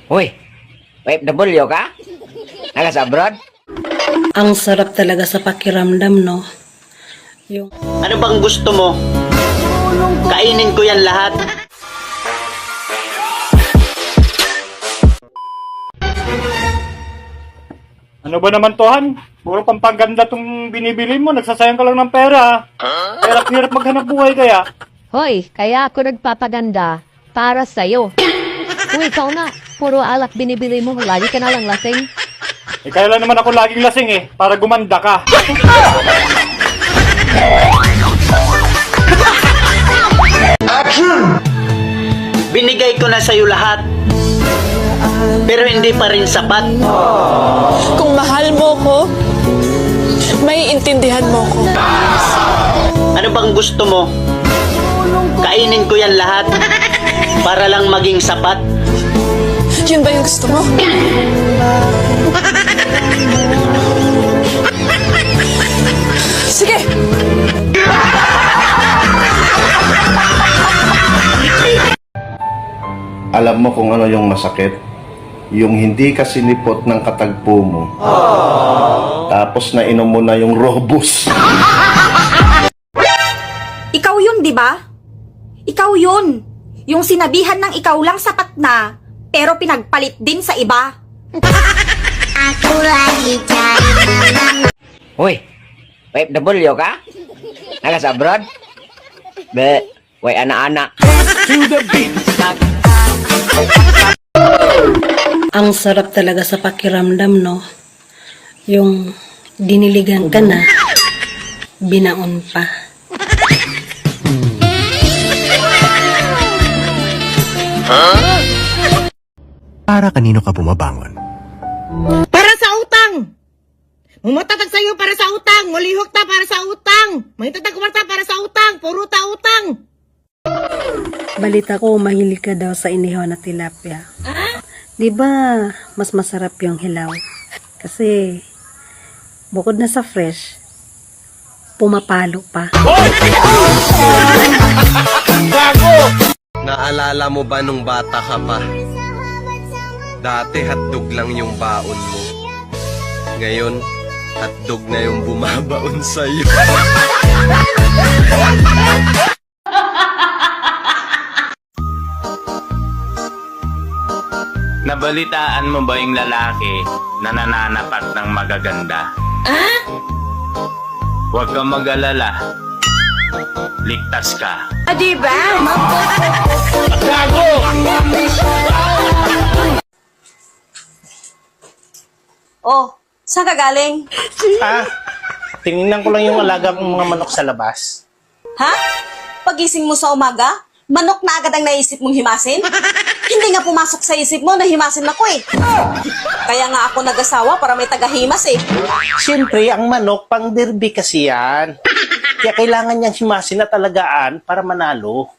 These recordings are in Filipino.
Uy, OFW ka? Naka sa abroad? Ang sarap talaga sa pakiramdam, no? Yung Ano bang gusto mo? Kainin ko yan lahat. Ano ba naman to, Han? Puro pampaganda tong binibili mo. Nagsasayang ka lang ng pera. Hirap-hirap maghanap buhay kaya. Hoy, kaya ako nagpapaganda para sa'yo. Kung ikaw na, puro alak binibili mo, lagi ka na lang lasing. Eh, kaya lang naman ako laging lasing eh. Para gumanda ka. Binigay ko na sa'yo lahat. Pero hindi pa rin sapat. Kung mahal mo ko, may intindihan mo ko. Ano bang gusto mo? Kainin ko yan lahat. Para lang maging sapat. Yun ba yung gusto mo? Sige! Alam mo kung ano yung masakit? Yung hindi ka sinipot ng katagpo mo. Tapos nainom mo na yung Robus. Ikaw yun, di ba? Ikaw yun. Yung sinabihan ng ikaw lang sapat na, pero pinagpalit din sa iba. Ako lagi cari mama. Uy, OFW ka? Naka sa abroad? Be, way anak-anak. ang sarap talaga sa pakiramdam, no? Yung diniligan ka na, binaon pa. Para kanino ka bumabangon? Para sa utang! Mumatatag sa'yo para sa utang! Mulihok ta para sa utang! Mahitatag kumarta para sa utang! Puro ta utang! Balita ko, mahilig ka daw sa inihaw na tilapia. Di ba mas masarap yung hilaw? Kasi, bukod na sa fresh, pumapalo pa. Naalala mo ba nung bata ka pa? Dati hotdog lang yung baon mo. Ngayon, hotdog na yung bumabaon sa'yo. Nabalitaan mo ba yung lalaki na nananapat ng magaganda? Huwag kang mag-alala. Ligtas ka. Diba? Oh, saan ka galing? Tinignan ko lang yung alaga kong mga manok sa labas. Ha? Pagising mo sa umaga, manok na agad ang naisip mong himasin? Hindi nga pumasok sa isip mo na himasin ako eh. Kaya nga ako nag-asawa para may tagahimas eh. Siyempre, ang manok, pang derby kasi yan. Kaya kailangan niyang himasin at alagaan para manalo.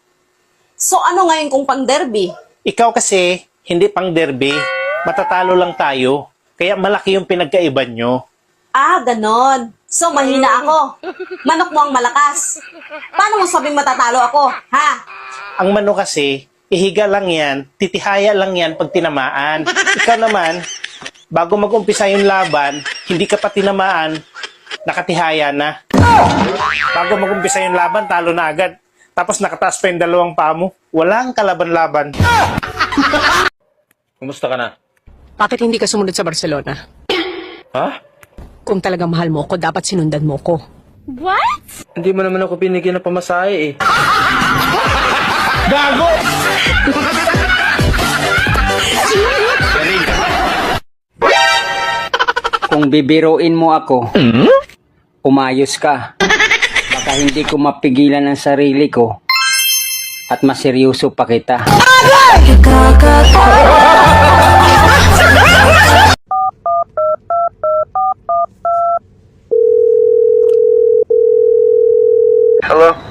So ano ngayon kung pang derby? Ikaw kasi, hindi pang derby. Matatalo lang tayo. Kaya malaki yung pinagkaiban nyo. Ah, ganon. So mahina ako. Manok mo ang malakas. Paano mo sabing matatalo ako, ha? Ang manok kasi, ihiga lang yan, titihaya lang yan pag tinamaan. Ikaw naman, bago mag-umpisa yung laban, hindi ka pa tinamaan, nakatihaya na. Bago mag-umpisa yung laban, talo na agad. Tapos nakataas pa yung dalawang paa mo. Walang kalaban-laban. Kumusta ka na? Bakit hindi ka sumunod sa Barcelona? Ha? Kung talagang mahal mo ko, dapat sinundan mo ko. Hindi mo naman ako binigyan ng pamasahe eh. Kung bibiruin mo ako, umayos ka. Baka hindi ko mapigilan ang sarili ko at maseryoso pa kita.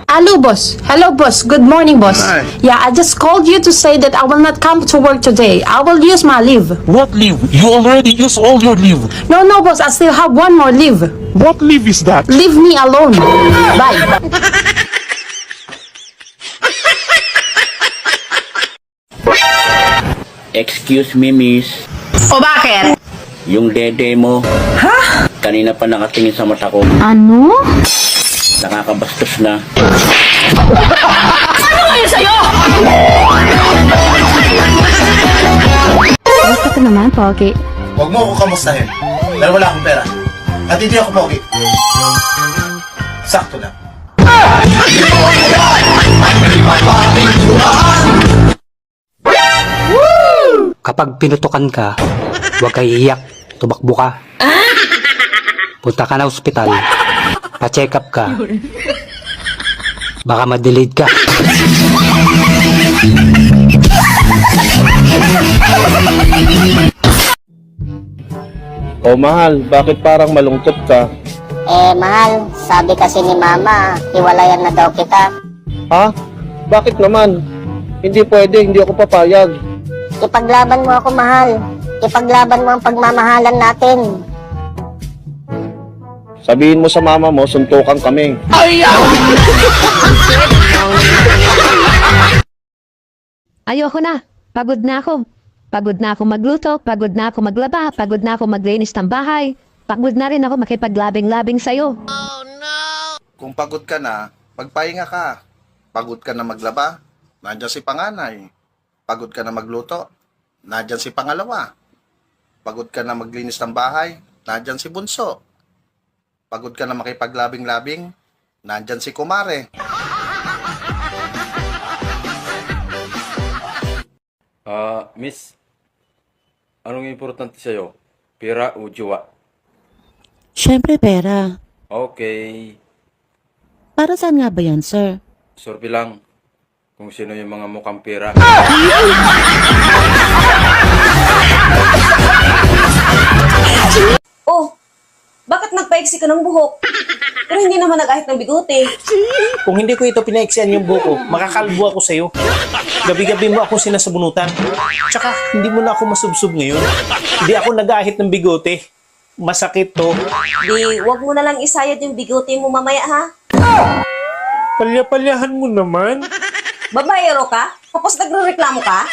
Hello, boss. Hello, boss. Good morning, boss. Hi. Yeah, I just called you to say that I will not come to work today. I will use my leave. What leave? You already used all your leave. No, boss. I still have one more leave. What leave is that? Leave me alone. Bye. Excuse me, miss. O bakit? Yung dede mo. Ha? Kanina pa nakatingin sa mata ko. Ano? Nakakabastos na. Ano ngayon sa'yo? Basta ka naman, Pogi. Huwag mo ako kamustahin. Dahil wala akong pera. At hindi ako pogi. Sakto lang. Kapag pinutukan ka, huwag kang iiyak, tumakbo ka. Punta ka na ospital, pa-check up ka. Baka ma-delayed ka. Oh mahal, bakit parang malungkot ka? Mahal, sabi kasi ni Mama, hiwalayan na daw kita. Ha? Bakit naman? Hindi pwede, hindi ako papayag. Ipaglaban mo ako, mahal. Ipaglaban mo ang pagmamahalan natin. Sabihin mo sa mama mo, suntukan kami. Ayoko na. Pagod na ako. Pagod na ako magluto, pagod na ako maglaba, pagod na ako maglinis ng bahay. Pagod na rin ako makipaglabing-labing sa'yo. Kung pagod ka na, magpahinga ka. Pagod ka na maglaba, nandyan si panganay. Pagod ka na magluto, nandyan si pangalawa. Pagod ka na maglinis ng bahay, nandyan si bunso. Pagod ka na makipaglabing-labing, nandyan si kumare. Miss, anong importante sa'yo? Pera o jowa? Siyempre pera. Okay. Para saan nga ba yan, sir? Sorry lang kung sino yung mga mukhang pera. Oh, bakit nagpaiksi ka ng buhok? Pero hindi naman nag-ahit ng bigote. Kung hindi ko ito pinaiksian yung buko, makakalbo ako sa'yo. Gabi-gabi mo ako sinasabunutan. Tsaka, hindi mo na ako masubsob ngayon. Hindi ako nag-ahit ng bigote. Masakit to. Di, wag mo na lang isayad yung bigote mo mamaya, ha? Palya-palyahan mo naman. Babayero ka? Tapos nagre-reklamo ka?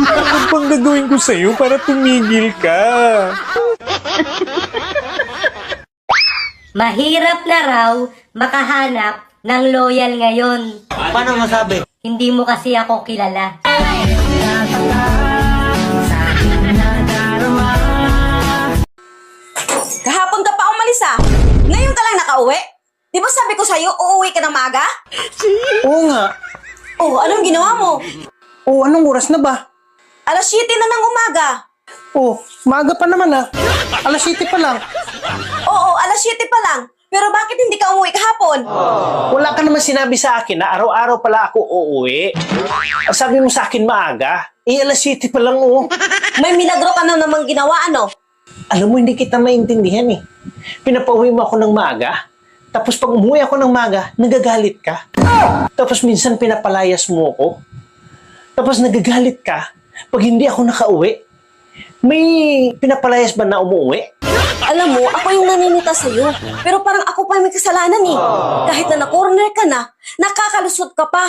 Ano bang gagawin ko sa'yo para tumigil ka? Mahirap na raw makahanap ng loyal ngayon. Paano masabi? Hindi mo kasi ako kilala. Kahapon ka pa umalis, ah. Ngayon ka lang nakauwi? Di ba sabi ko sa'yo, uuwi ka ng maaga? Oo nga. Oh, anong ginawa mo? Oo, anong oras na ba? Alas 7 na ng umaga. Oo, maaga pa naman ah. Alas 7 pa lang. Oo, alas 7 pa lang. Pero bakit hindi ka umuwi kahapon? Wala ka naman sinabi sa akin na araw-araw pala ako uuwi. Sabi mo sa akin maaga. Alas 7 pa lang oh. May milagro ka na namang ginawa, ano? Alam mo, hindi kita maintindihan eh. Pinapauwi mo ako ng maaga. Tapos pag umuwi ako ng maaga, nagagalit ka. Tapos minsan pinapalayas mo ako. Tapos nagagalit ka pag hindi ako nakauwi. May pinapalayas ba na umuwi? Alam mo, ako yung naninita sa'yo. Pero parang ako pa may kasalanan eh. Kahit na na-corner ka na, nakakalusot ka pa.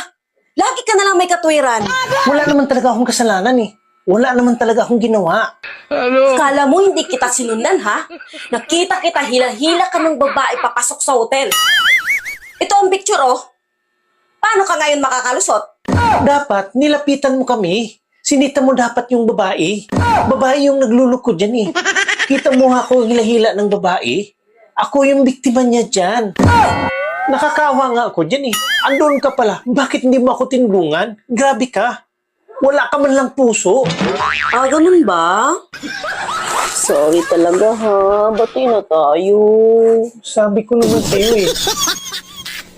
Lagi ka na lang may katwiran. Wala naman talaga akong kasalanan eh. Wala naman talaga akong ginawa. Kala mo hindi kita sinundan, ha? Nakita kita hila-hila ka ng babae papasok sa hotel. Ito ang picture, oh. Paano ka ngayon makakalusot? Dapat, nilapitan mo kami. Sinita mo dapat yung babae. Babae yung naglulukod dyan eh. Kita mo ako hila-hila ng babae. Ako yung biktima niya dyan. Nakakawa nga ako dyan eh. Andun ka pala. Bakit hindi mo ako tinulungan? Grabe ka. Wala ka man lang puso. Ah, ganun ba? Sorry talaga, ha? Bati na tayo. Sabi ko naman sa'yo eh.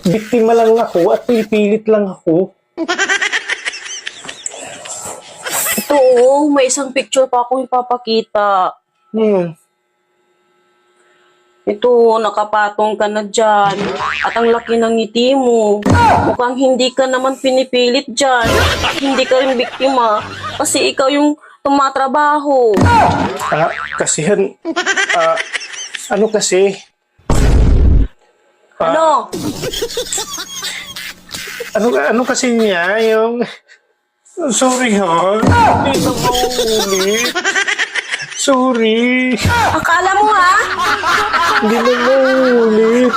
Biktima lang ako at pinipilit lang ako. Ito, oh. May isang picture pa akong ipapakita. Ito, nakapatong ka na dyan. At ang laki ng ngiti mo. Mukhang hindi ka naman pinipilit dyan. Hindi ka rin biktima. Kasi ikaw yung tumatrabaho. Kasi ano kasi? Ano? Ano kasi niya yung Sorry ha. Hindi na mauulit. Sorry. Akala mo ha? Hindi na mauulit.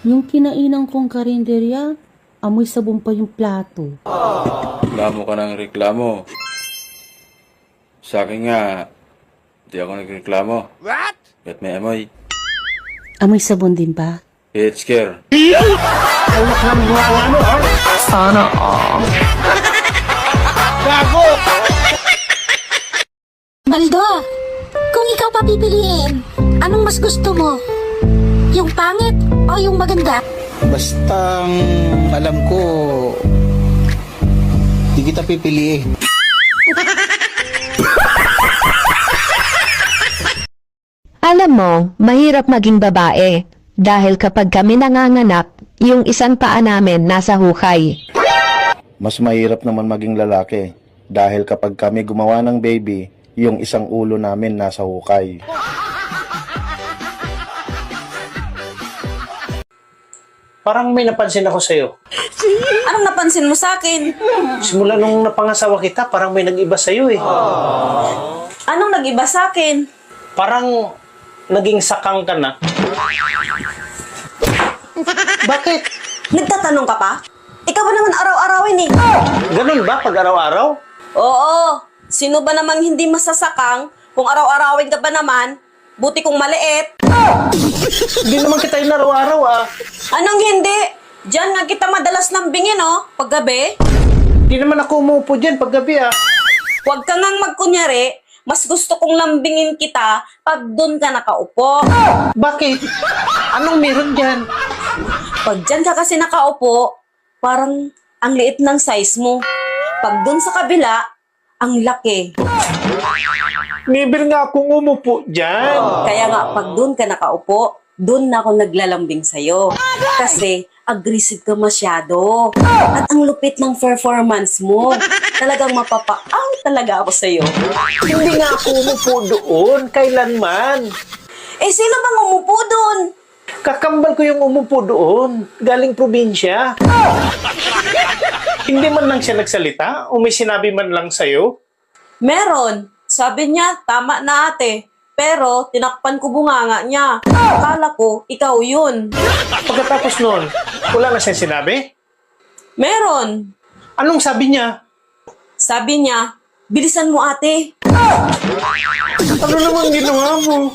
Yung kinainan kong karinderya, amoy sabon pa yung plato. Reklamo ka ng reklamo. Sa akin nga, di ako nagreklamo. What? Ba't may amoy? Amoy sabon din ba? It's care. Anak ng buwang ano ha? Sana Gago! Baldo, kung ikaw papipiliin, anong mas gusto mo? Yung pangit o yung maganda? Basta alam ko, di kita pipiliin. Alam mo, mahirap maging babae. Dahil kapag kami nanganganak, yung isang paa namin nasa hukay. Mas mahirap naman maging lalaki dahil kapag kami gumawa ng baby, yung isang ulo namin nasa hukay. Parang may napansin ako sa'yo. Anong napansin mo sa akin? Simula nung napangasawa kita, parang may nag-iba sa'yo eh. Anong nag-iba sa akin? Parang naging sakang ka na. Bakit? Nagtatanong ka pa? Ikaw ba naman araw-arawin eh? Ganun ba pag araw-araw? Oo. Sino ba namang hindi masasakang kung araw-arawin ka ba naman? Buti kung maliit. Hindi naman kita yung araw-araw ah. Anong hindi? Diyan nga kita madalas lambingin oh, paggabi. Hindi naman ako umuupo dyan paggabi ah. Huwag ka ngang magkunyari, mas gusto kong lambingin kita pag doon ka nakaupo. Bakit? Anong meron dyan? Pag dyan ka kasi nakaupo, parang ang liit ng size mo. Pag doon sa kabila, ang laki. Never nga akong umupo dyan. Kaya nga, pag doon ka nakaupo, doon na ako naglalambing sa'yo. Kasi, aggressive ka masyado. At ang lupit ng performance mo. Talagang mapapaaw talaga ako sa'yo. Hindi nga ako umupo doon, kailanman. Eh, sino bang umupo doon? Kakambal ko yung umupo doon, galing probinsya. Hindi man lang siya nagsalita o may sinabi man lang sa'yo? Meron. Sabi niya, tama na ate. Pero, tinakpan ko bunganga niya. Akala ko, ikaw yun. Pagkatapos noon, wala na siyang sinabi? Meron. Anong sabi niya? Sabi niya, bilisan mo ate. Ano naman ginawa mo?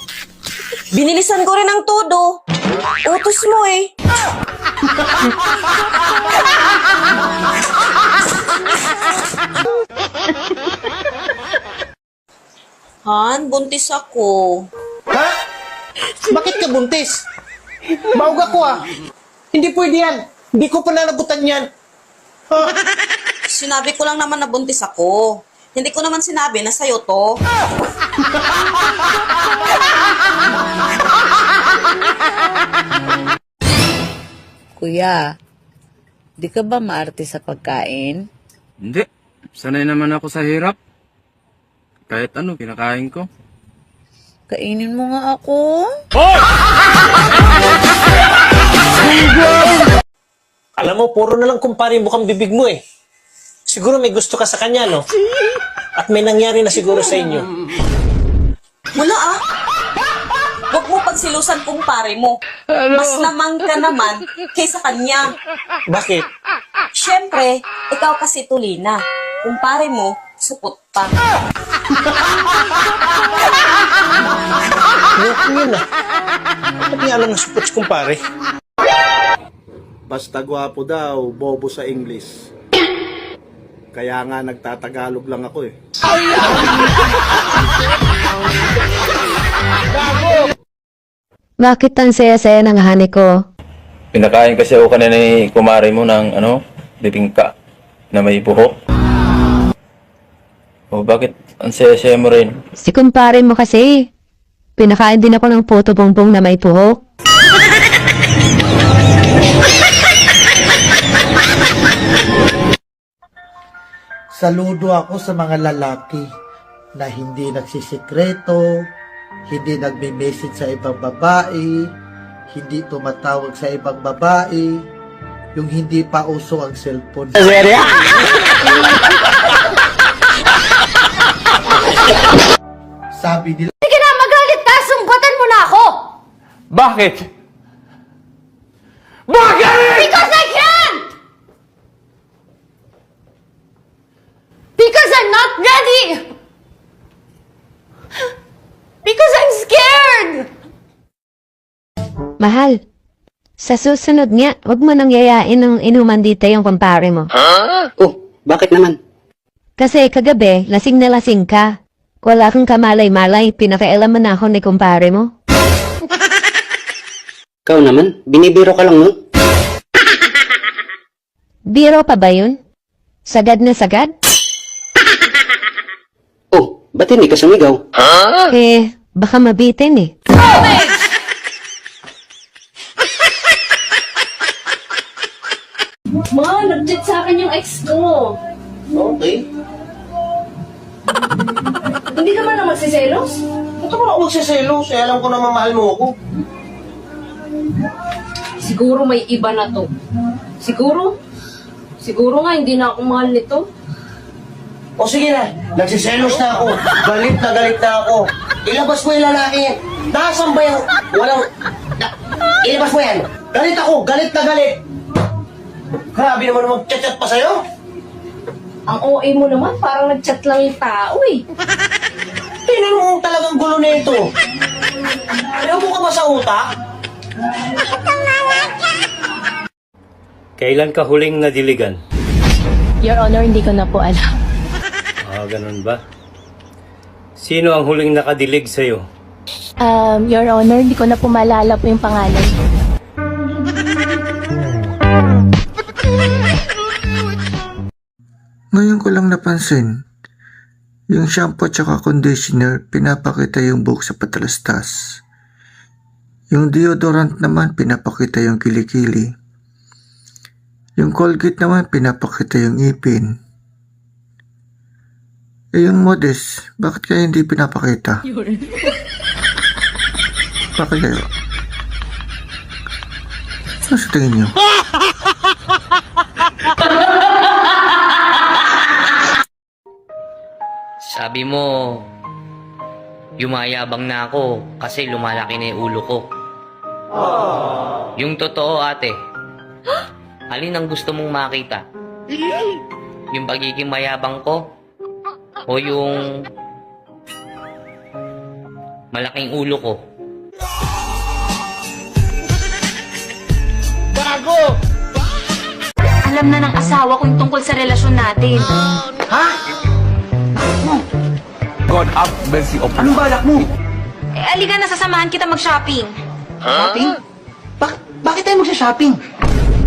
Binilisan ko rin ang todo. Utos mo eh. Han, buntis ako. Ha? Bakit ka buntis? Baog ako ah. Hindi pwede yan. Hindi ko pananagutan yan. Ha? Sinabi ko lang naman na buntis ako. Hindi ko naman sinabi na sa'yo to. Kuya, di ka ba maarte sa pagkain? Hindi. Sanay naman ako sa hirap. Kahit ano, kinakain ko. Kainin mo nga ako. Alam mo, puro na lang kumpare bukang bibig mo eh. Siguro may gusto ka sa kanya, no? At may nangyari na siguro sa inyo. Wala ah. Huwag mo pagsilusan kumpare mo. Mas lamang ka naman kaysa kanya. Bakit? Siyempre, ikaw kasi tulina. Kumpare mo, supot pa. Yok yun ah. Ba't nga lang supot si kumpare? Basta gwapo daw, bobo sa English. Kaya nga nagtatagalog lang ako eh. Bakit ang saya-saya ng hani ko? Pinakain kasi ako kanina ni kumare mo ng bibingka na may buhok. O bakit ang saya-saya mo rin? Si kumpare mo kasi. Pinakain din ako ng puto bongbong na may puhok. Saludo ako sa mga lalaki na hindi nagsisikreto, hindi nagme-message sa ibang babae, hindi tumatawag sa ibang babae, yung hindi pa uso ang cellphone. Sabi nila, Sige na, magalit ka! Sumbatan mo na ako! Bakit? Bakit? Because I can't! Because I'm not ready! Because I'm scared! Mahal, sa susunod nga, wag mo nang yayain ng inuman dito yung kumpare mo. Oh, bakit naman? Kasi kagabi, lasing na lasing ka. Wala kang kamalay-malay, pinakialaman na ako ni kumpare mo. Ikaw naman, binibiro ka lang nun. Biro pa ba yun? Sagad na sagad? Oh, ba't hindi ka sumigaw? Eh, baka mabitin eh. Ma, nag-chat sa akin yung ex ko. Okay. Hindi ka man na magsiselos? Ba't naman ako magsiselos? Eh, alam ko naman mahal mo ako. Siguro may iba na to. Siguro nga hindi na ako mahal nito. O sige na, nagsiselos na ako. Galit na ako. Ilabas mo yung lalaki. Nasaan ba yung walang... Ilabas mo yan. Galit ako, galit na galit. Grabe naman mag-chat-chat pa sa'yo. Ang OA mo naman, parang nag-chat lang yung tao eh. Tingnan mo talagang gulo na ito. Ayaw mo ka ba sa utak? Kailan ka huling nadiligan? Your Honor, hindi ko na po alam. Ah, ganun ba? Sino ang huling nakadilig sa'yo? Your Honor, hindi ko na po maalala po yung pangalan. Ngayon ko lang napansin, yung shampoo at conditioner, pinapakita yung buhok sa patalastas. Yung deodorant naman, pinapakita yung kilikili. Yung Colgate naman, pinapakita yung ipin. Eh yung Modest, bakit kaya hindi pinapakita? Bakit kayo? Ano sa tingin nyo? Sabi mo, yumayabang na ako kasi lumalaki na yung ulo ko. Yung totoo, ate, alin ang gusto mong makita? Yung pagiging mayabang ko? O yung malaking ulo ko? Bago! Alam na ng asawa ko yung tungkol sa relasyon natin. Ha? God have mercy upon Anong balak mo? Eh, aliga na sasamahan kita mag-shopping. Shopping? Bakit tayo magsha-shopping?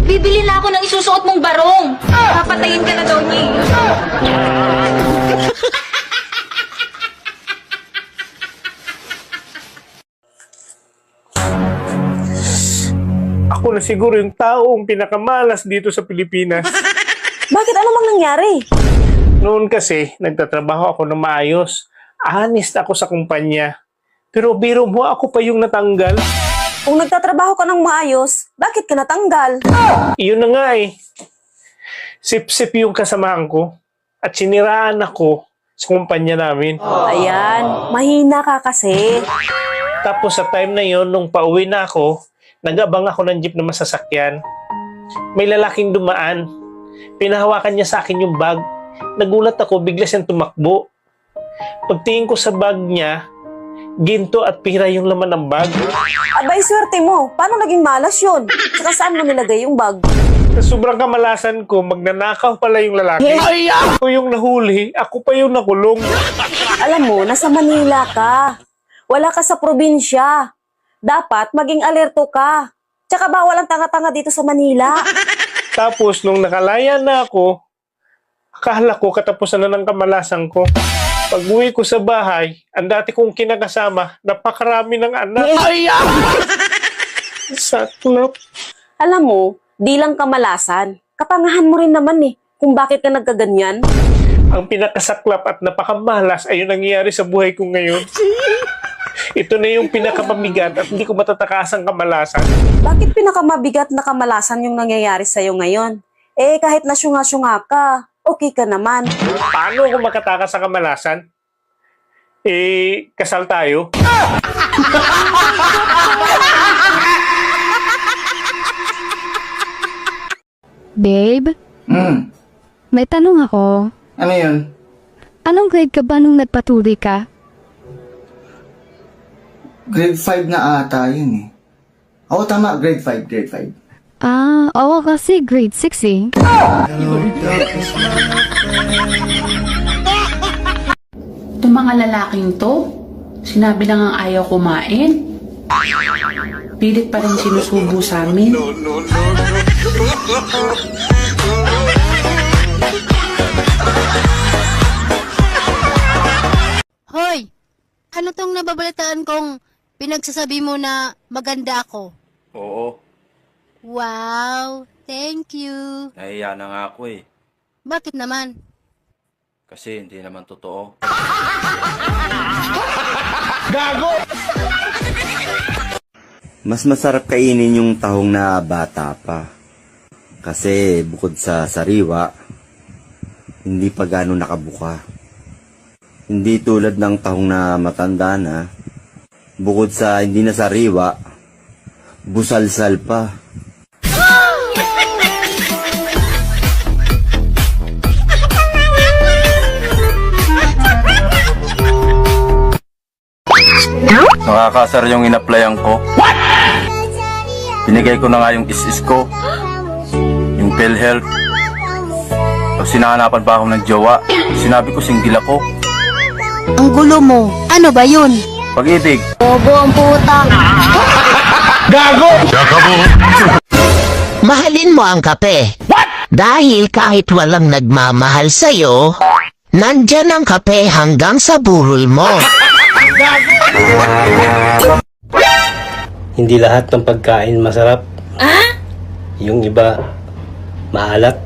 Bibili na ako ng isusuot mong barong. Papatayin ka na daw niya eh. Ako na siguro yung taong pinakamalas dito sa Pilipinas. Bakit? Ano mang nangyari? Noon kasi, nagtatrabaho ako na maayos. Honest ako sa kumpanya. Pero biro mo, ako pa yung natanggal. Kung nagtatrabaho ka ng maayos, bakit ka natanggal? Iyon na nga eh. Sip-sip yung kasamahan ko. At siniraan ako sa kumpanya namin. Ayan, mahina ka kasi. Tapos sa time na yon, nung pauwi na ako, nag-abang ako ng jeep na masasakyan. May lalaking dumaan. Pinahawakan niya sa akin yung bag. Nagulat ako, bigla siyang tumakbo. Pagtingin ko sa bag niya, ginto at pira yung laman ng bag. Abay, swerte mo. Paano naging malas yun? Saka saan mo nilagay yung bag? Sa sobrang kamalasan ko, magnanakaw pala yung lalaki. Ako yung nahuli, ako pa yung nakulong. Alam mo, nasa Manila ka. Wala ka sa probinsya. Dapat maging alerto ka. Tsaka bawal ang tanga-tanga dito sa Manila. Tapos, nung nakalaya na ako, akala ko katapusan na ng kamalasan ko. Pag-uwi ko sa bahay, ang dati kong kinakasama, napakarami ng anak. Saklap. Alam mo, di lang kamalasan. Kapangahan mo rin naman eh, kung bakit ka nagkaganyan. Ang pinakasaklap at napakamalas ay yung nangyayari sa buhay ko ngayon. Ito na yung pinakamabigat at hindi ko matatakasang kamalasan. Bakit pinakamabigat na kamalasan yung nangyayari sa'yo ngayon? Eh, kahit na syunga-syunga ka, okay ka naman. Paano ako makatakas sa kamalasan? Eh, kasal tayo? Babe, may tanong ako. Ano yun? Anong grade ka ba nung nagpatuloy ka? Grade 5 na ata yun eh. Oo, tama. Grade 5, grade 5. Ah, oo kasi grade 6 eh. Itong mga lalaking to, sinabi lang ang ayaw kumain. Pilit pa rin sinusubo sa amin. Hoy! Ano tong nababalitaan kong pinagsasabi mo na maganda ako? Oo, Wow! Thank you! nahiya na nga ako eh. Bakit naman? Kasi hindi naman totoo. Mas masarap kainin yung tahong na bata pa. Kasi bukod sa sariwa, hindi pa gaano nakabuka. Hindi tulad ng tahong na matanda na, bukod sa hindi na sariwa, busalsal pa. Nakakasar yung in-applyan ko. What? Binigay ko na nga yung is ko. Yung PhilHealth. Pag sinahanapan pa ako ng jowa, sinabi ko single ako. Ang gulo mo. Ano ba yun? Pag-ibig. Bobo ang puta. Gago! Mahalin mo ang kape. What? Dahil kahit walang nagmamahal sa'yo, nandyan ang kape hanggang sa burol mo. Hindi lahat ng pagkain masarap. Yung iba, maalat.